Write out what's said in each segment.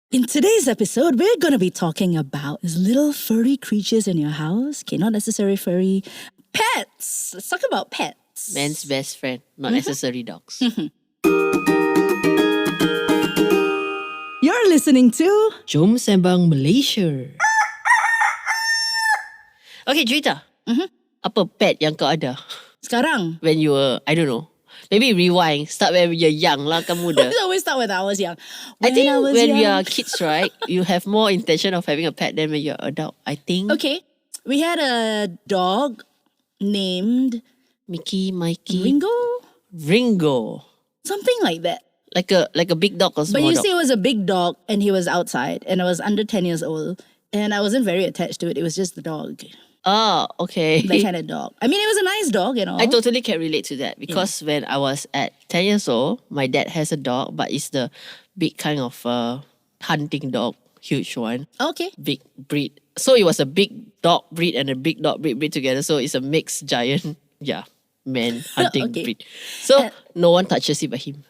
In today's episode, we're going to be talking about these little furry creatures in your house. Okay, not necessarily furry. Pets. Let's talk about pets. Man's best friend, not necessary dogs. You're listening to Jom Sembang, Malaysia. Okay, cerita. Apa pet yang kau ada sekarang. when you were, I don't know, maybe rewind, start when you're young lah, kan muda. We always start when I was young. I think when we young. are kids, right, you have more intention of having a pet than when you're adult, I think. Okay, we had a dog named Mickey, Mikey, Ringo. Something like that. Like a big dog or small But you dog. see, it was a big dog and he was outside and I was under 10 years old and I wasn't very attached to it. It was just the dog. Oh, okay. That kind of dog. I mean, it was a nice dog and all. I totally can relate to that because when I was at 10 years old, my dad has a dog, but it's the big kind of hunting dog, huge one, Okay. big breed. So it was a big dog breed and a big dog breed together. So it's a mixed giant, man hunting Okay. breed. So no one touches it but him,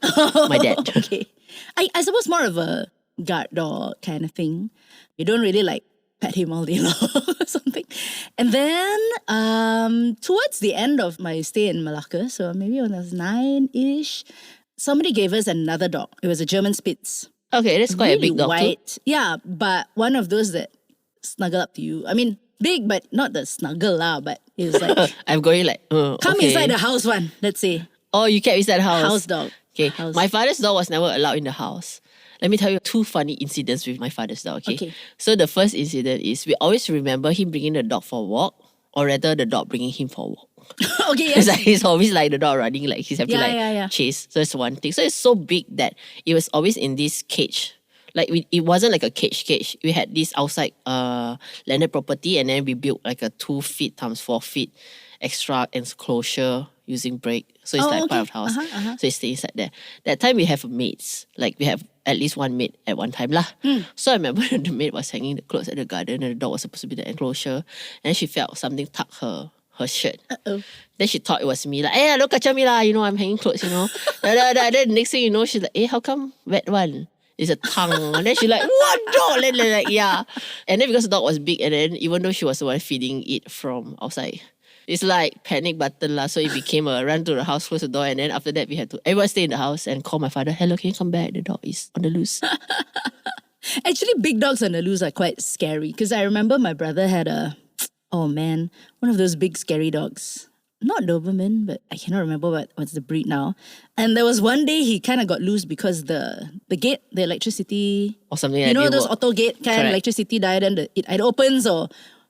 my dad. Okay. I suppose more of a guard dog kind of thing. You don't really like pet him all day long or something. And then towards the end of my stay in Malacca, so maybe when I was 9-ish, somebody gave us another dog. It was a German Spitz. Okay, that's quite a Really big dog too. white. Yeah, but one of those that snuggle up to you. I mean, big, but not the snuggle lah, but it was like, I'm going like, come okay. inside the house one, let's say. Oh, you kept inside the house. House dog. Okay, House. my father's dog was never allowed in the house. Let me tell you 2 funny incidents with my father's dog, okay? So the first incident is we always remember him bringing the dog for a walk, or rather the dog bringing him for a walk. Okay, It's yes. like he's always like the dog running, like he's having Yeah. chase. So that's one thing. So it's so big that it was always in this cage. Like it wasn't like a cage. We had this outside landed property and then we built like a 2 feet times 4 feet extra enclosure using brick. So it's like part of the house. So it stays inside there. That time we have maids. Like we have at least one maid at one time lah. So I remember the maid was hanging the clothes at the garden and the dog was supposed to be the enclosure. And she felt something tug her shirt. Then she thought it was me. Like, hey, look at me lah. You know, I'm hanging clothes, you know. Then next thing you know, she's like, hey, how come wet one? It's a tongue. And then she's like, what dog? And then like, yeah. And then because the dog was big and then even though she was the one feeding it from outside, it's like panic button lah. So it became a run to the house, close the door, and then after that we had to everyone stay in the house and call my father. Hello, can you come back? The dog is on the loose. Actually, big dogs on the loose are quite scary because I remember my brother had one of those big scary dogs. Not Doberman, but I cannot remember what's the breed now. And there was one day he kind of got loose because the gate, the electricity, Or something you like know, that. those auto gate kind of Correct. electricity died and it either opens or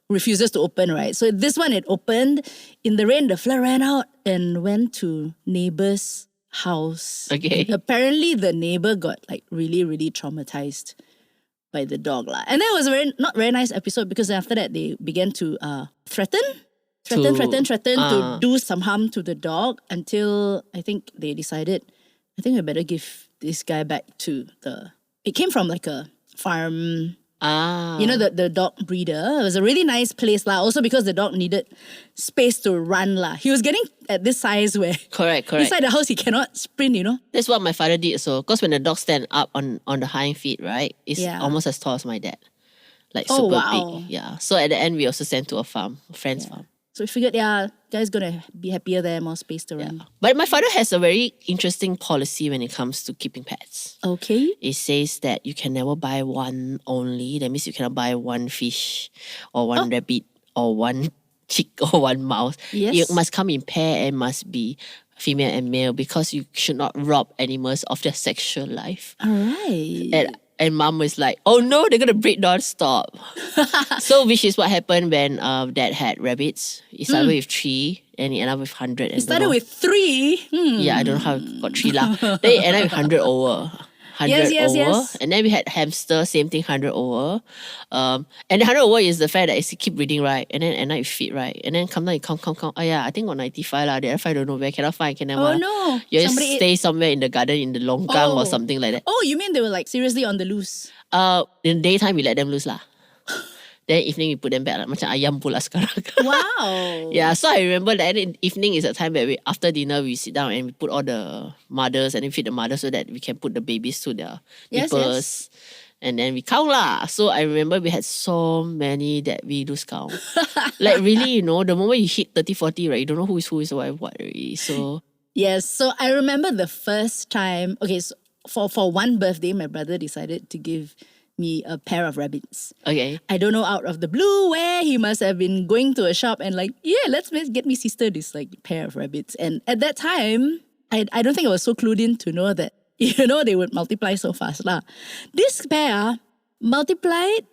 refuses to open, right? So this one, it opened. In the rain, the flood ran out and went to neighbor's house. Okay. And apparently, the neighbor got like really, really traumatized by the dog lah. And that was a not very nice episode because after that, they began to threaten to do some harm to the dog until I think they decided, I think we better give this guy back to it came from like a farm. You know, the dog breeder. It was a really nice place lah. Also because the dog needed space to run lah. He was getting at this size where Correct. inside the house he cannot sprint, you know. That's what my father did. So, because when the dog stand up on the hind feet, right, it's Yeah. almost as tall as my dad. Like Oh, super wow. big. Yeah. So at the end, we also sent to a farm, a friend's farm. So we figured, guys gonna be happier there, more space to run. But my father has a very interesting policy when it comes to keeping pets. Okay. It says that you can never buy one only. That means you cannot buy one fish or one rabbit or one chick or one mouse. Yes. It must come in pair and must be female and male because you should not rob animals of their sexual life. All right. And mom was like, oh no, they're going to breed non-stop. So which is what happened when dad had rabbits. He started with 3 and he ended up with 100. It started with 3. Yeah, I don't know how it got 3 lah. Then it ended up with 100 over. 100 Yes. over. And then we had hamster, same thing, 100 over. And the 100 over is the fact that it's keep breeding, right? And then at night you feed, right? And then come down, you count. Oh yeah, I think got 95 lah. The other 5 don't know where. Cannot find, can never. Oh no. You just Somebody stay somewhere in the garden in the longkang or something like that. Oh, you mean they were like seriously on the loose? In the daytime, we let them loose lah. Then evening, we put them back lah. Macam ayam pula sekarang. Wow. Yeah, so I remember that evening is a time where after dinner, we sit down and we put all the mothers and then feed the mothers so that we can put the babies to their Yes, nipples. And then we count lah. So I remember we had so many that we lose count. Like really, the moment you hit 30, 40, right, you don't know who is what already. So Yes, so I remember the first time. Okay, so for one birthday, my brother decided to give me a pair of rabbits. okay. I don't know, out of the blue, where he must have been going to a shop and like, yeah, let's get me sister this like pair of rabbits. And at that time, I don't think I was so clued in to know that, they would multiply so fast lah. This pair multiplied,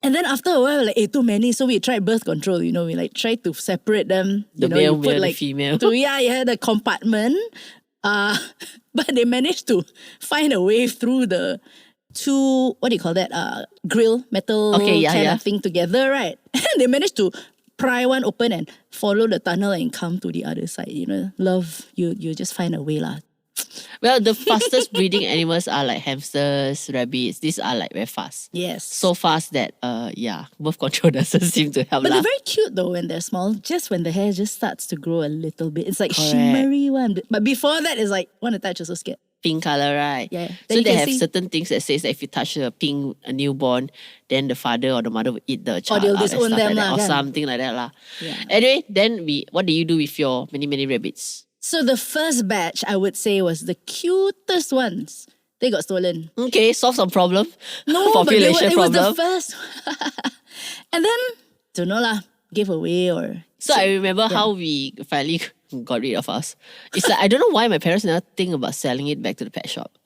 and then after a while, like, too many. So we tried birth control, we like tried to separate them. The male, the female. The compartment. But they managed to find a way through the two, what do you call that? Grill, metal kind of thing together, right? And they managed to pry one open and follow the tunnel and come to the other side. Love, you just find a way lah. Well, the fastest breeding animals are like hamsters, rabbits. These are like very fast. Yes. So fast that, birth control doesn't seem to help. But they're very cute though when they're small. Just when the hair just starts to grow a little bit. It's like shimmery one. But before that, it's like, want to touch, you're so scared. Pink color, right? Yeah. So they have certain things that says that if you touch a newborn, then the father or the mother will eat the child. Or they'll disown them like lah, or something like that lah. Yeah. Anyway, then what do you do with your many rabbits? So the first batch, I would say, was the cutest ones. They got stolen. Okay, solve some problem. No, population it problem. was the first. And then, don't know lah, gave away or... So I remember how we finally got rid of us. It's like, I don't know why my parents never think about selling it back to the pet shop.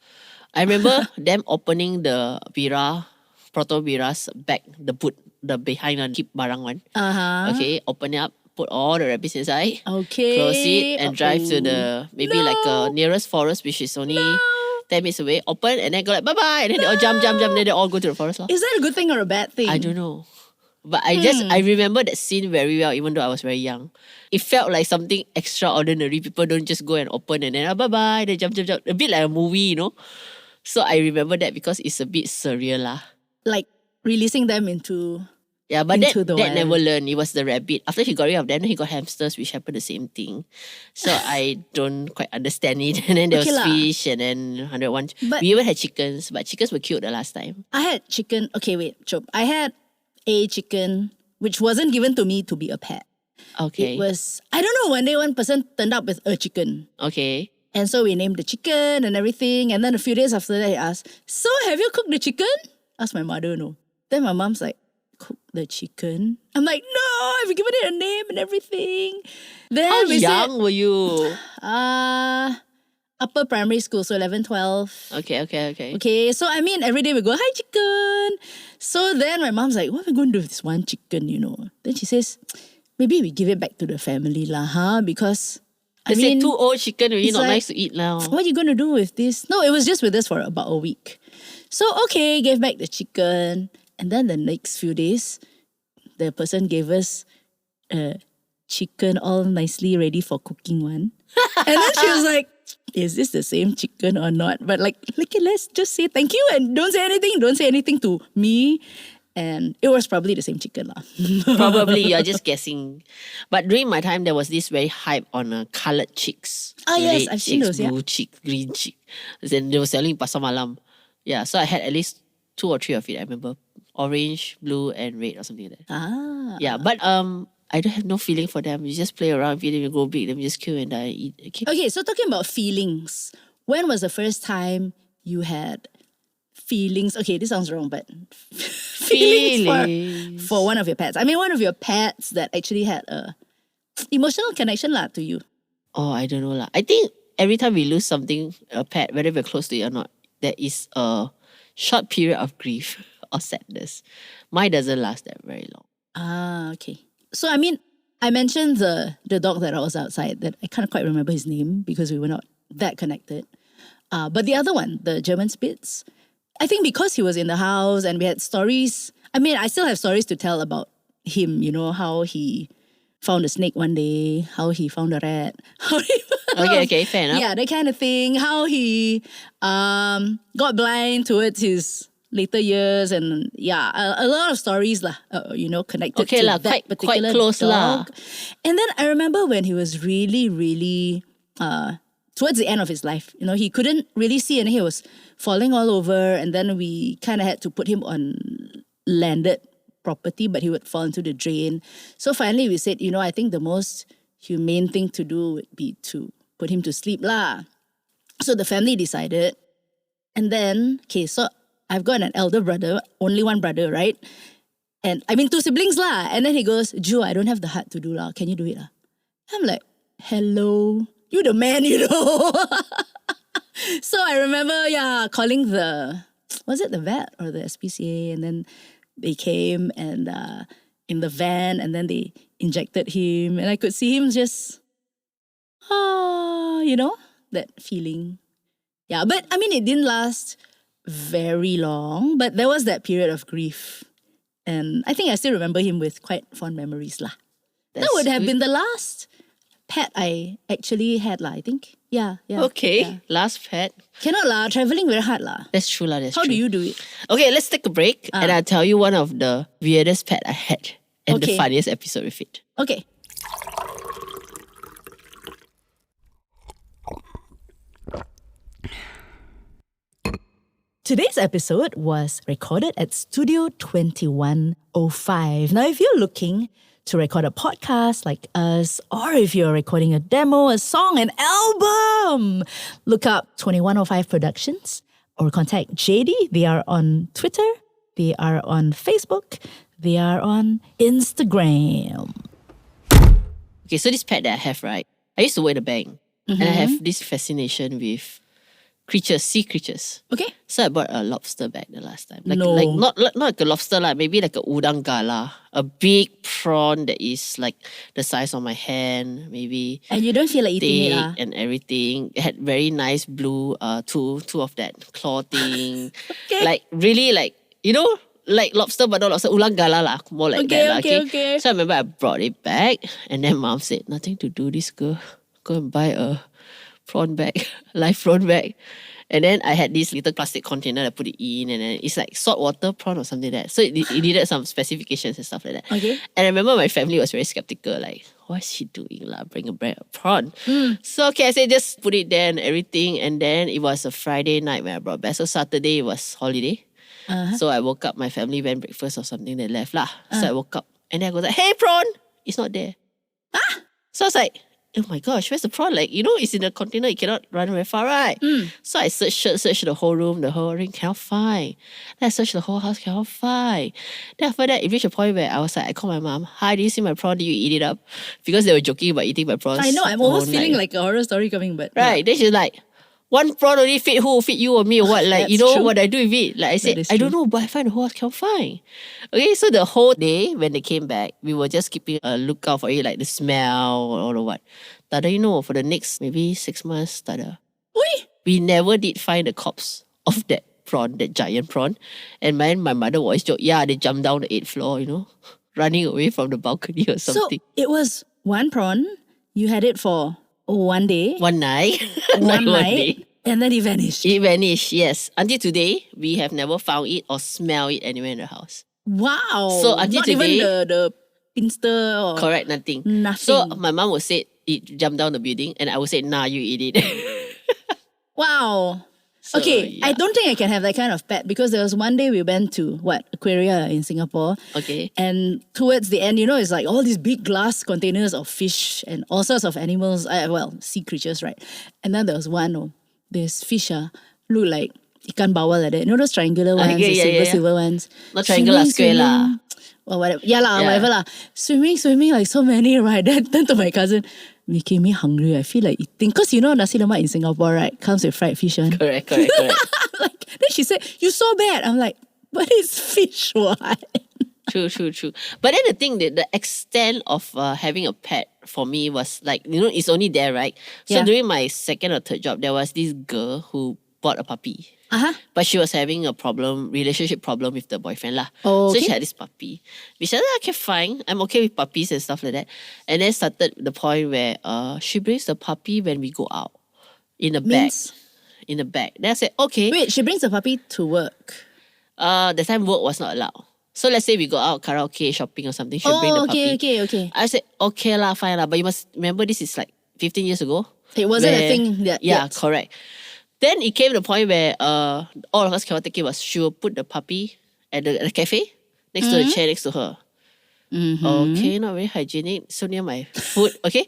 I remember them opening the Proto Bira's back, the boot, the behind one, keep barang one. Okay, open it up, put all the rabbits inside. Okay. Close it and drive to the, maybe like a nearest forest, which is only 10 minutes away. Open and then go like, bye-bye. And then they all jump, and then they all go to the forest. Is that a good thing or a bad thing? I don't know. But I remember that scene very well, even though I was very young. It felt like something extraordinary. People don't just go and open and then bye-bye, they jump. A bit like a movie, So I remember that because it's a bit surreal lah. Like releasing them into... Yeah, but that never learned. It was the rabbit. After he got rid of them, he got hamsters, which happened the same thing. So I don't quite understand it. And then there was fish and then 101. But we even had chickens, but chickens were cute the last time. I had chicken. Okay, wait, Chop. I had a chicken which wasn't given to me to be a pet. Okay. It was, I don't know, one day one person turned up with a chicken. Okay. And so we named the chicken and everything. And then a few days after that, he asked, so have you cooked the chicken? Asked my mother, no. Then my mom's like, cook the chicken? I'm like, no, I've given it a name and everything. Then how young were you? Upper primary school, so 11, 12. Okay. Okay, so I mean, every day we go, hi chicken. So then my mom's like, what are we going to do with this one chicken, Then she says, maybe we give it back to the family lah, huh? Because, I mean, too old chicken, really not like, nice to eat now. What are you going to do with this? No, it was just with us for about a week. So, okay, gave back the chicken. And then the next few days, the person gave us a chicken all nicely ready for cooking one. And then she was like, is this the same chicken or not? But like, let's just say thank you and don't say anything. Don't say anything to me. And it was probably the same chicken lah. Probably, you're just guessing. But during my time, there was this very hype on coloured chicks. Ah yes, I've seen those, blue chick, green chick. Then they were selling in Pasar Malam. Yeah, so I had at least 2 or 3 of it, I remember. Orange, blue, and red or something like that. Ah. Yeah, but I don't have no feeling for them. You just play around, feed them, you go big, then you just kill and die, eat. Okay, so talking about feelings. When was the first time you had feelings? Okay, this sounds wrong, but feelings for one of your pets. I mean, one of your pets that actually had a emotional connection lah to you. Oh, I don't know lah. I think every time we lose something, a pet, whether we're close to it or not, there is a short period of grief or sadness. Mine doesn't last that very long. Ah, okay. So, I mean, I mentioned the dog that I was outside that I can't quite remember his name because we were not that connected. But the other one, the German Spitz, I think because he was in the house and we had stories. I mean, I still have stories to tell about him, how he found a snake one day, how he found a rat. Okay, fair enough. Yeah, that kind of thing. How he got blind towards his later years, and yeah, a lot of stories lah, connected to that particular quite close dog. lah. And then I remember when he was really, really towards the end of his life. He couldn't really see and he was falling all over. And then we kind of had to put him on landed property, but he would fall into the drain. So finally we said, I think the most humane thing to do would be to put him to sleep lah. So the family decided. And then, so I've got an elder brother, only one brother, right? And I mean 2 siblings lah. And then he goes, Ju, I don't have the heart to do lah. Can you do it lah? I'm like, hello, you the man, So I remember, calling was it the vet or the SPCA? And then they came and in the van and then they injected him. And I could see him just, that feeling. Yeah, but I mean, it didn't last very long, but there was that period of grief. And I think I still remember him with quite fond memories lah. That would have been the last pet I actually had lah, I think. Yeah. Okay, yeah. last pet. Cannot lah, traveling very hard lah. That's true lah, How do you do it? Okay, let's take a break and I'll tell you one of the weirdest pet I had and the funniest episode with it. Okay. Today's episode was recorded at Studio 2105. Now, if you're looking to record a podcast like us, or if you're recording a demo, a song, an album, look up 2105 Productions or contact JD. They are on Twitter, they are on Facebook, they are on Instagram. Okay, so this pet that I have, right? I used to work in a bank and I have this fascination with sea creatures. Okay. So I bought a lobster back the last time. No. Not like a lobster, maybe like a udang gala. A big prawn that is like the size of my hand, maybe. And you don't feel like eating it lah? And everything. It had very nice blue, two of that claw thing. Okay. Like really like, like lobster but not lobster, ulang gala lah, more like that lah. Okay. So I remember I brought it back and then mom said, nothing to do this girl. Go and buy a prawn bag, live prawn bag. And then I had this little plastic container that I put it in and then it's like saltwater prawn or something like that. So it needed some specifications and stuff like that. Okay. And I remember my family was very skeptical, like, what's she doing lah? Bring a prawn. So okay, I said just put it there and everything. And then it was a Friday night when I brought back. So Saturday was holiday. So I woke up, my family went breakfast or something, they left lah. So I woke up and then I was like, hey prawn, it's not there. So I was like, oh my gosh, where's the prawn? Like, it's in a container, it cannot run very far, right? So I searched the whole room, the whole ring, cannot find. Then I searched the whole house, cannot find. Then after that, it reached a point where I was like, I called my mom, hi, did you see my prawn? Did you eat it up? Because they were joking about eating my prawns. I know, I'm almost feeling like a horror story coming, but... Right, then she's like, one prawn only fit who? Fit you or me or what? Like, True. what I do with it? Like I said, I don't know, but I find the whole house can't find. Okay, so the whole day when they came back, we were just keeping a lookout for it, like the smell or what. Tada, for the next maybe 6 months, tada. We never did find the corpse of that prawn, that giant prawn. And my mother always joke, they jumped down the 8th floor, running away from the balcony or something. So it was one prawn, you had it for one day. One night. One night. And then it vanished. It vanished, yes. Until today, we have never found it or smelled it anywhere in the house. Wow. So until Not today, even the pinster or... Correct, nothing. So my mom would say it jumped down the building and I would say, nah, you eat it. Wow. So, okay, I don't think I can have that kind of pet because there was one day we went to, Aquaria in Singapore. Okay. And towards the end, it's like all these big glass containers of fish and all sorts of animals, sea creatures, right? And then there was one, this fish, look like ikan bawal like that. Those triangular ones, the silver ones. Not triangular, square lah. Or whatever. Whatever lah. Swimming like so many, right? Then turn to my cousin, making me hungry. I feel like eating. Because nasi lemak in Singapore, right, comes with fried fish. Correct. Then she said, you so bad. I'm like, but it's fish, what? True. But then the thing, the extent of having a pet for me was like, it's only there, right? So during my second or third job, there was this girl who bought a puppy. But she was having a relationship problem with the boyfriend lah. Oh, okay. So she had this puppy. We said, okay, fine. I'm okay with puppies and stuff like that. And then started the point where she brings the puppy when we go out in the bag. In the bag. Then I said, okay. Wait, she brings the puppy to work? The time work was not allowed. So let's say we go out karaoke, shopping or something, she'll bring the puppy. Okay. I said, okay lah, fine lah. But you must remember this is like 15 years ago. It wasn't a where- thing yet. Yeah, correct. Then it came to the point where all of us cannot take it. Was she will put the puppy at the cafe next to the chair next to her. Okay, not very hygienic. So near my food. Okay,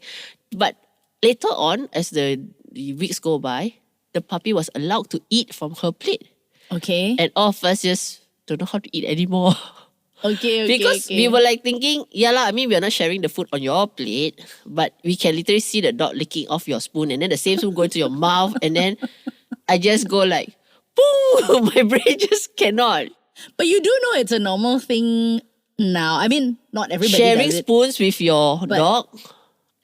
but later on, as the weeks go by, the puppy was allowed to eat from her plate, Okay. and all of us just don't know how to eat anymore. Okay. Because we were like thinking, yeah lah, I mean, we are not sharing the food on your plate, but we can literally see the dog licking off your spoon and then the same spoon going to your mouth. And then I just go like, boom, my brain just cannot. But you do know it's a normal thing now. I mean, not everybody Sharing does it. spoons with your dog.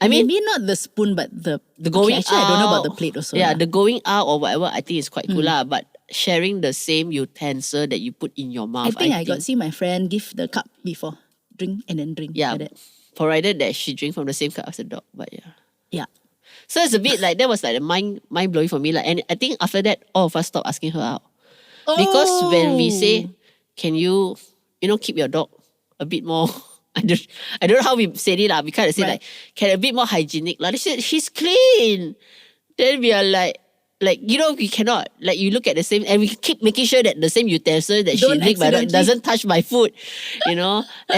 I mean, Maybe not the spoon, but the going actually, I don't know about out- the plate also. Yeah, lah. the going out or whatever, I think is quite cool lah. But sharing the same utensil that you put in your mouth, I think I got see my friend give the cup before. Drink and then drink. Yeah, Like that. provided that she drink from the same cup as the dog. But yeah. Yeah. So it's a bit like that was like mind blowing for me. Like, and I think after that, all of us stopped asking her out because when we say, "Can you, keep your dog a bit more?" I don't know how we said it lah. We kind of say Right. like, "Can a bit more hygienic?" Like they said, she's clean. Then we are like, we cannot. Like you look at the same, and we keep making sure that the same utensil that Don't she licked my dog accidentally- doesn't touch my food, And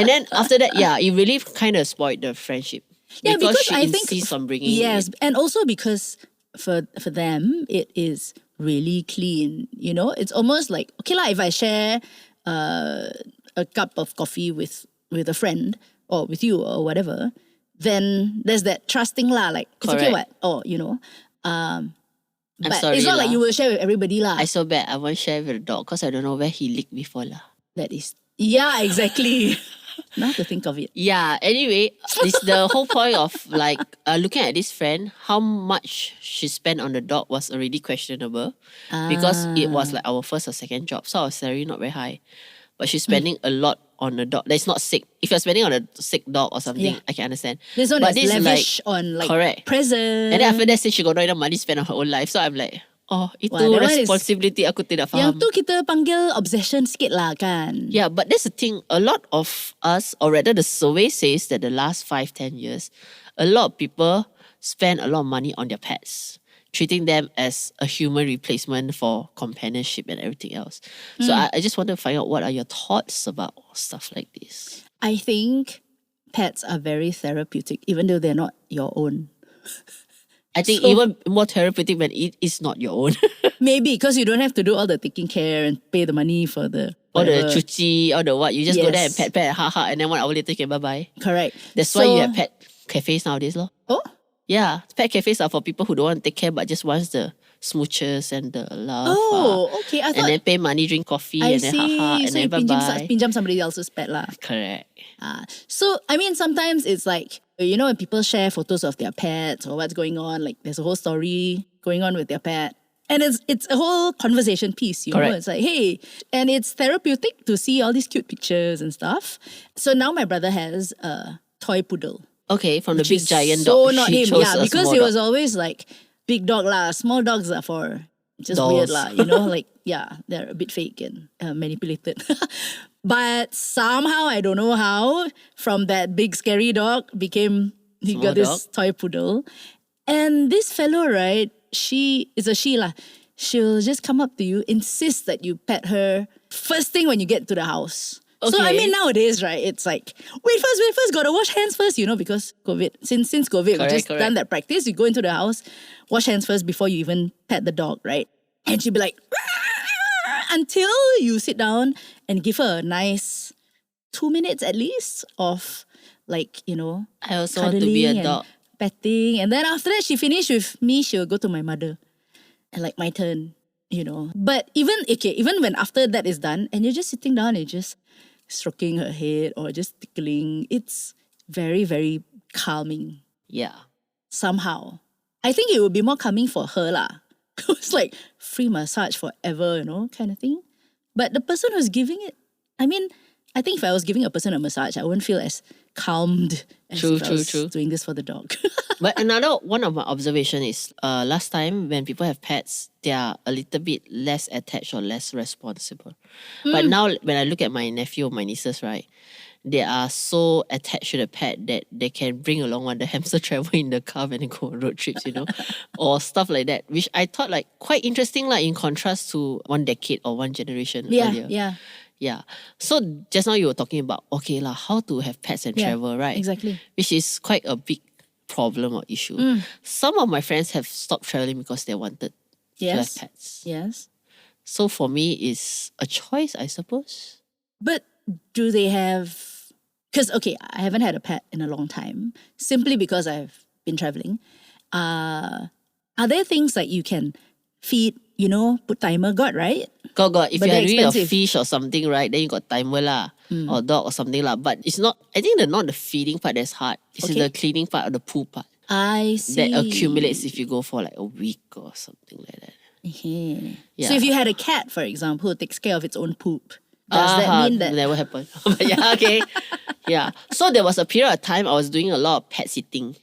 then after that, yeah, it really kind of spoiled the friendship. Yeah, because she I think insists on bringing yes, it. and also because for them it is really clean. It's almost like okay lah. If I share a cup of coffee with a friend or with you or whatever, then there's that trusting lah. Like it's okay, Correct. what? But sorry it's not like lah. you will share with everybody lah. I so bad. I won't share with the dog because I don't know where he licked before lah. That is exactly. Now to think of it. Yeah. Anyway, this the whole point of like looking at this friend. How much she spent on the dog was already questionable because it was like our first or second job, so our salary not very high. But she's spending a lot on a dog that's not sick. If you're spending on a sick dog or something, Yeah. I can understand. This one But is this lavish on like correct. presents. And then after that, say she got no enough money spent on her own life. So I'm like, itu Wah, that one is- responsibility aku tidak faham. Yang tu kita panggil obsession sikit lah kan. Yeah, but that's the thing. A lot of us, or rather the survey says that the last 5-10 years, a lot of people spend a lot of money on their pets, treating them as a human replacement for companionship and everything else. So I just want to find out what are your thoughts about stuff like this. I think pets are very therapeutic, even though they're not your own. I think So- even more therapeutic when it is not your own. Maybe because you don't have to do all the taking care and pay the money for the Or the whatever. chuchi, or the what. You just go there and Yes. pet, ha, and then 1 hour later you can bye-bye. Correct. That's why you have pet cafes nowadays, lor. Oh, Yeah, pet cafes are for people who don't want to take care but just wants the smooches and the love. okay. I and thought then pay money, drink coffee, I and then see. and So then you bye-bye. pinjam somebody else's pet lah. Correct. So I mean, sometimes it's like when people share photos of their pets or what's going on, like there's a whole story going on with their pet. And it's a whole conversation piece, know. Correct. It's like, hey, and it's therapeutic to see all these cute pictures and stuff. So now my brother has a toy poodle. Okay, from the Which big is giant so dog. not she him, chose yeah, a because small he dog. was always like big dog lah. Small dogs are for just weird Dolls. lah, like yeah, they're a bit fake and manipulated. But somehow I don't know how from that big scary dog he Small got this toy poodle, and this fellow right, she is a she lah. She'll just come up to you, insist that you pet her first thing when you get to the house. So I Okay. mean nowadays, right, it's like, wait first, gotta wash hands first, because COVID. Since COVID, we Correct, just correct. done that practice. You go into the house, wash hands first before you even pet the dog, right? And she'll be like, until you sit down and give her a nice 2 minutes at least of like, I also want to be a cuddling and dog. petting. And then after that, she finished with me, she'll go to my mother. And like my turn, But even when after that is done and you're just sitting down and just stroking her head or just tickling, it's very, very calming Yeah. somehow. I think it would be more calming for her lah. It's like free massage forever, kind of thing. But the person who's giving it, I mean, I think if I was giving a person a massage, I wouldn't feel as calmed as True, if I was true. doing this for the dog. But another one of my observation is last time when people have pets, they are a little bit less attached or less responsible. But now when I look at my nephew or my nieces, right, they are so attached to the pet that they can bring along one the hamster travel in the car when they go on road trips, or stuff like that, which I thought like quite interesting in contrast to 1 decade or 1 generation earlier. Yeah. So just now you were talking about, okay lah, how to have pets and travel, right? Exactly. Which is quite a big problem or issue. Some of my friends have stopped traveling because they wanted to have pets. Yes. So for me, it's a choice, I suppose. But do they have... Because, okay, I haven't had a pet in a long time, simply because I've been traveling. Are there things like you can feed, put timer? Got, right? Got. If But you're they're doing a expensive. fish or something, right, then you got timer lah. Or dog or something lah. But it's not, I think not the feeding part that's hard. It's the cleaning part or the poo part. I see. That accumulates if you go for like a week or something like that. Yeah. So if you had a cat, for example, who takes care of its own poop, does that mean that... Never happened. But yeah, okay. Yeah. So there was a period of time I was doing a lot of pet sitting.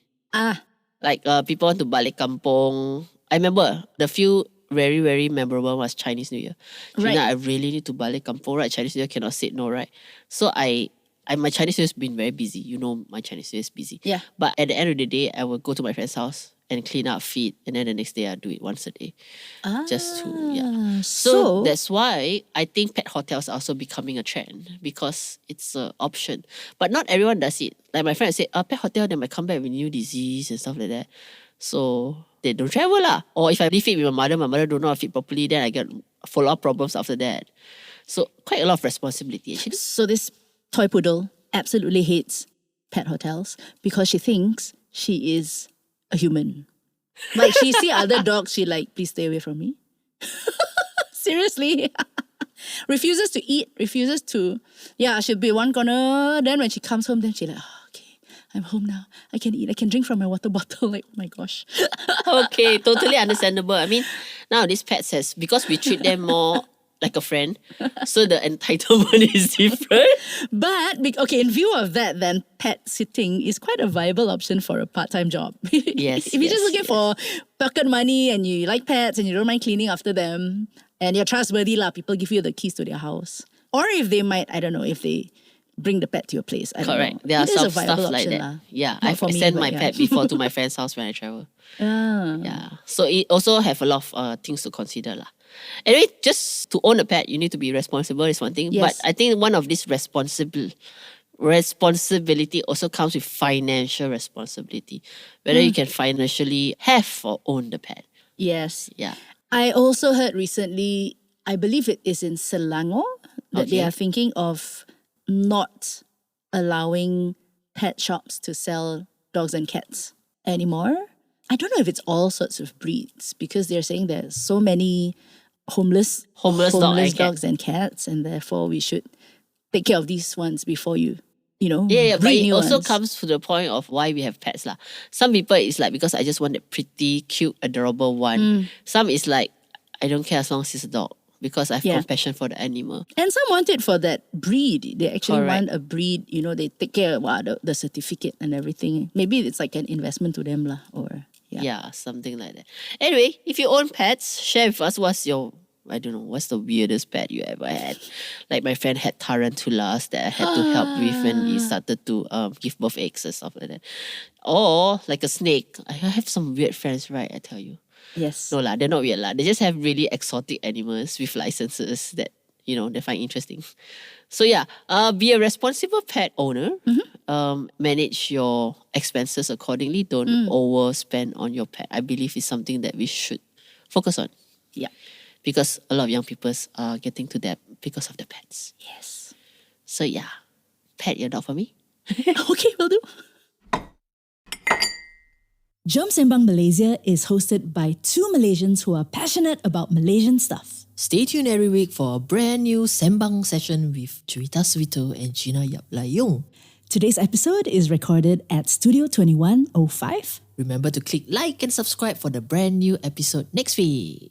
Like people want to balik kampung. I remember the few very, very memorable was Chinese New Year. Right. Gina, I really need to balik kampung, right? Chinese New Year cannot say no, right? So my Chinese New Year has been very busy. My Chinese New Year is busy. Yeah. But at the end of the day, I would go to my friend's house and clean up, feed, and then the next day I do it once a day. Just to, So that's why I think pet hotels are also becoming a trend because it's an option. But not everyone does it. Like my friend said, pet hotel, they might come back with new disease and stuff like that. So they don't travel lah. Or if I leave it with my mother don't know how to feed properly, then I get follow-up problems after that. So quite a lot of responsibility actually. So this toy poodle absolutely hates pet hotels because she thinks she is a human. Like she see other dogs, she like, please stay away from me. Seriously. Refuses to eat, refuses to, she'll be one corner. Then when she comes home, then she like, okay, I'm home now. I can eat, I can drink from my water bottle. Like, oh my gosh. Okay, totally understandable. I mean, nowadays pets because we treat them more like a friend. So the entitlement is different. But, in view of that, then pet sitting is quite a viable option for a part-time job. Yes. If you're just looking for pocket money and you like pets and you don't mind cleaning after them and you're trustworthy, people give you the keys to their house. Or if they might, I don't know, if they bring the pet to your place. I don't know. There are It is some a viable stuff like option, that. lah. Yeah, Not I've for me, sent but my yeah. pet before to my friend's house when I travel. Yeah. So it also have a lot of things to consider lah. Anyway, just to own a pet, you need to be responsible is one thing. Yes. But I think one of these responsibility also comes with financial responsibility. Whether you can financially have or own the pet. Yes. Yeah. I also heard recently, I believe it is in Selangor, that they Okay. are thinking of not allowing pet shops to sell dogs and cats anymore. I don't know if it's all sorts of breeds because they're saying there's so many homeless dogs and cats, and therefore we should take care of these ones before you Yeah, but breed it new also ones. comes to the point of why we have pets lah. Some people it's like because I just want a pretty, cute, adorable one. Some is like I don't care as long as it's a dog because I have compassion for the animal. And some want it for that breed. They actually Correct. want a breed, they take care of the certificate and everything. Maybe it's like an investment to them lah, or Yeah, something like that. Anyway, if you own pets, share with us what's the weirdest pet you ever had. Like my friend had tarantulas that I had to help with when he started to give birth eggs and stuff like that. Or like a snake. I have some weird friends, right? I tell you. Yes. No lah, they're not weird lah. They just have really exotic animals with licenses that they find interesting. So yeah, be a responsible pet owner. Manage your expenses accordingly. Don't overspend on your pet. I believe it's something that we should focus on. Yeah. Because a lot of young people are getting to that because of the pets. Yes. So yeah, pet your dog for me. Okay, will do. Jom Sembang Malaysia is hosted by two Malaysians who are passionate about Malaysian stuff. Stay tuned every week for a brand new Sembang session with Cerita Suito and Gina Yap Layung. Today's episode is recorded at Studio 2105. Remember to click like and subscribe for the brand new episode next week.